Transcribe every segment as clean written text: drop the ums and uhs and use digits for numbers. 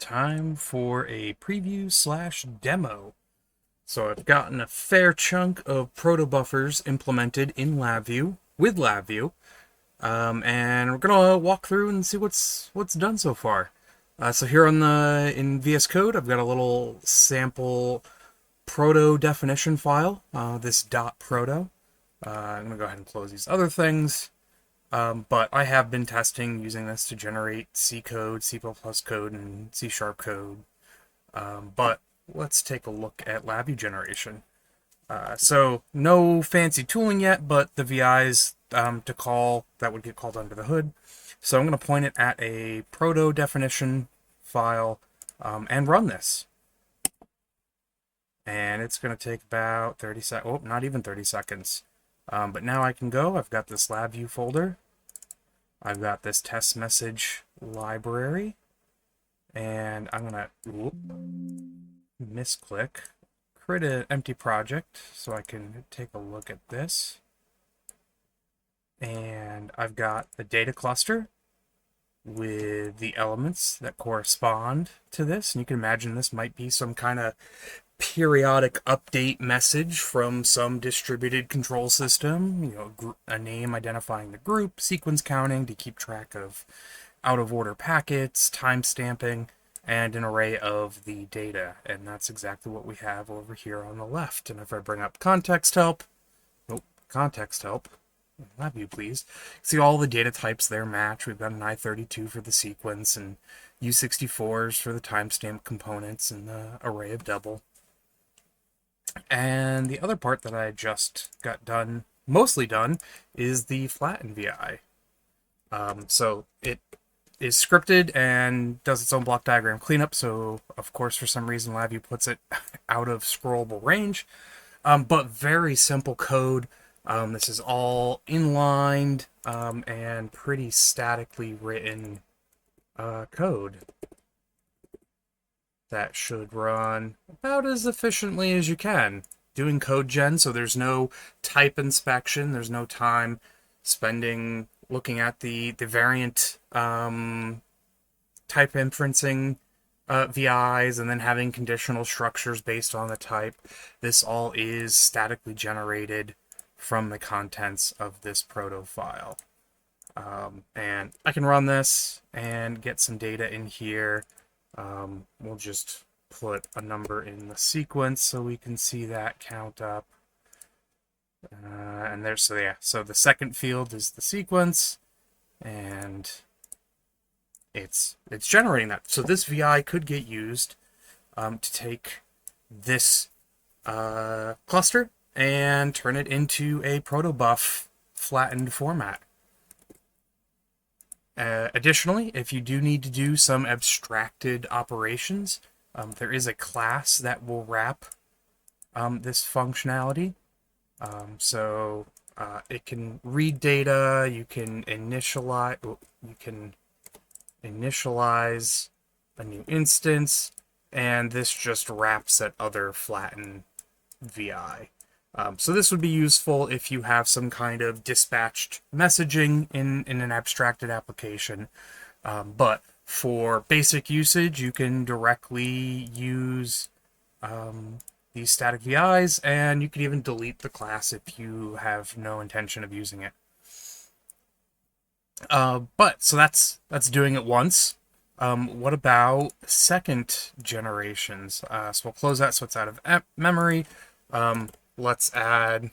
time for a preview slash demo. So I've gotten a fair chunk of protobuffers implemented in LabVIEW with LabVIEW, and we're gonna walk through and see what's done so far. So here in VS Code, I've got a little sample proto definition file. This .proto. I'm gonna go ahead and close these other things. But I have been testing using this to generate C code, C++ code, and C# code. But let's take a look at LabVIEW generation. So no fancy tooling yet, but the VIs to call that would get called under the hood. So I'm going to point it at a proto definition file and run this. And it's going to take about 30 seconds. Oh, not even 30 seconds. But now I can go. I've got this LabVIEW folder. I've got this test message library. And I'm going to misclick, create an empty project so I can take a look at this. And I've got the data cluster with the elements that correspond to this. And you can imagine this might be some kind of periodic update message from some distributed control system, a name identifying the group, sequence counting to keep track of out of order packets, time stamping, and an array of the data. And that's exactly what we have over here on the left. And if I bring up context help, LabVIEW please, see all the data types there match. We've got an I32 for the sequence and U64s for the timestamp components and the array of double. And the other part that I just got done, mostly done, is the flatten VI. So it is scripted and does its own block diagram cleanup. So of course, for some reason, LabVIEW puts it out of scrollable range. But very simple code. This is all inlined and pretty statically written code that should run about as efficiently as you can. Doing code gen, so there's no type inspection, there's no time spending looking at the variant type inferencing VIs and then having conditional structures based on the type. This all is statically generated from the contents of this proto file. And I can run this and get some data in here. We'll just put a number in the sequence so we can see that count up. And there's, so the second field is the sequence, and it's generating that. So this VI could get used to take this cluster and turn it into a protobuf flattened format. Additionally, if you do need to do some abstracted operations, there is a class that will wrap this functionality. So it can read data, you can initialize a new instance, and this just wraps at other flatten VI. So this would be useful if you have some kind of dispatched messaging in an abstracted application. But for basic usage, you can directly use these static VIs, and you can even delete the class if you have no intention of using it. So that's doing it once. What about second generations? So we'll close that so it's out of memory. Let's add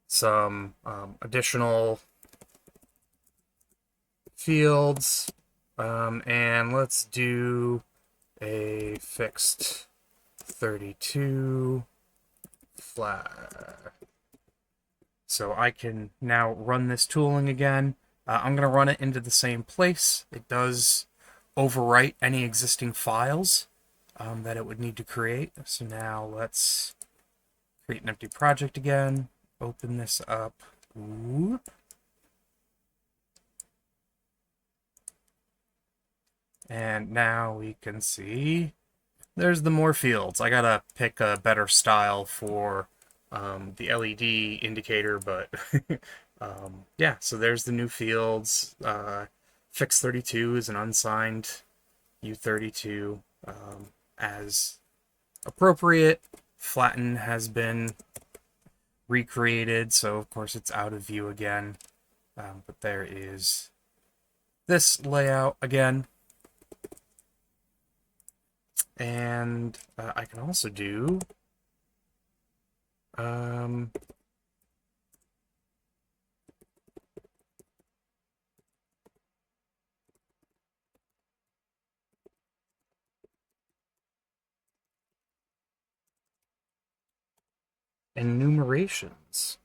some additional fields, and let's do a fixed 32 flat. So I can now run this tooling again. I'm going to run it into the same place. It does overwrite any existing files that it would need to create. So now let's create an empty project again, open this up. Whoop. And now we can see there's the more fields. I gotta pick a better style for the LED indicator, but yeah, so there's the new fields. Fix32 is an unsigned U32 as appropriate. Flatten has been recreated, so of course it's out of view again. But there is this layout again. And I can also do enumerations.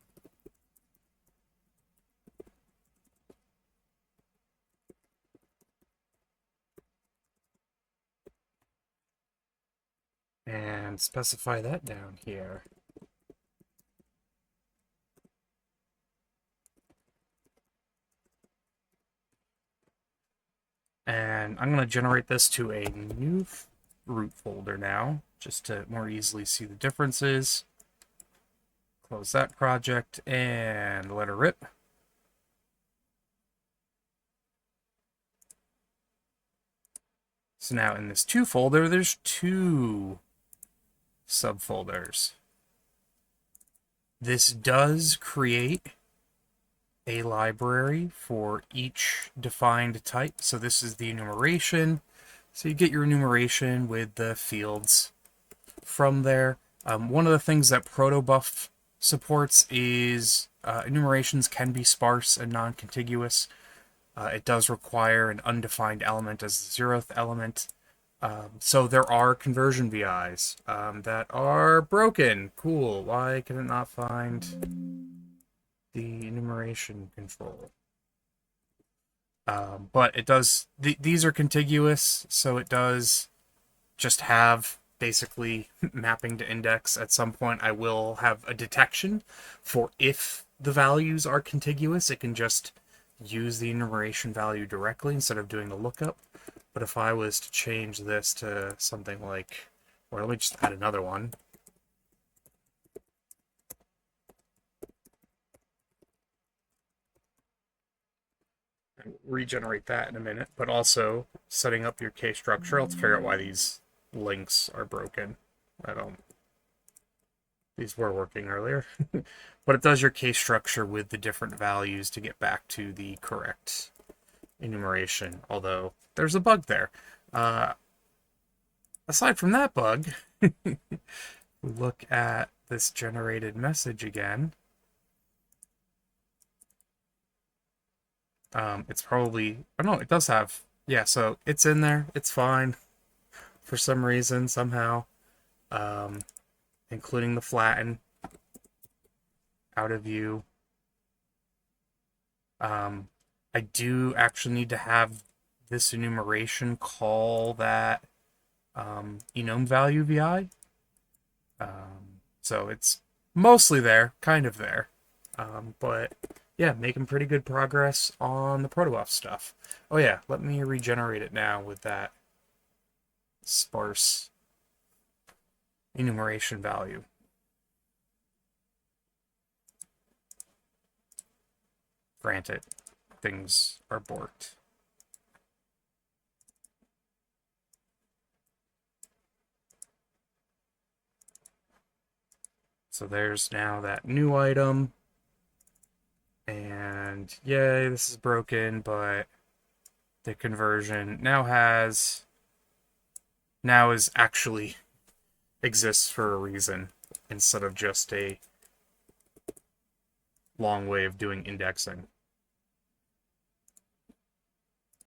And specify that down here. And I'm going to generate this to a new root folder now, just to more easily see the differences. Close that project and let her rip. So now in this 2 folder, there's 2 subfolders. This does create a library for each defined type. So this is the enumeration. So you get your enumeration with the fields from there. One of the things that Protobuf supports is enumerations can be sparse and non-contiguous. It does require an undefined element as the 0th element. So there are conversion VIs that are broken. Cool. Why can it not find the enumeration control? But it does, these are contiguous, so it does just have basically mapping to index. At some point I will have a detection for if the values are contiguous. It can just use the enumeration value directly instead of doing the lookup. But if I was to change this to something like, or let me just add another one. Regenerate that in a minute, but also setting up your case structure. Let's figure out why these links are broken. These were working earlier. But it does your case structure with the different values to get back to the correct enumeration, although there's a bug there. Aside from that bug, look at this generated message again. It's probably, oh no, it does have, yeah, so it's in there, it's fine for some reason, somehow, including the flatten, out of view. I do actually need to have this enumeration call that enum value VI. So it's mostly there, kind of there. But yeah, making pretty good progress on the Protobuf stuff. Oh yeah, let me regenerate it now with that sparse enumeration value. Granted, things are borked. So there's now that new item. And yay, this is broken, but the conversion now is actually exists for a reason instead of just a long way of doing indexing.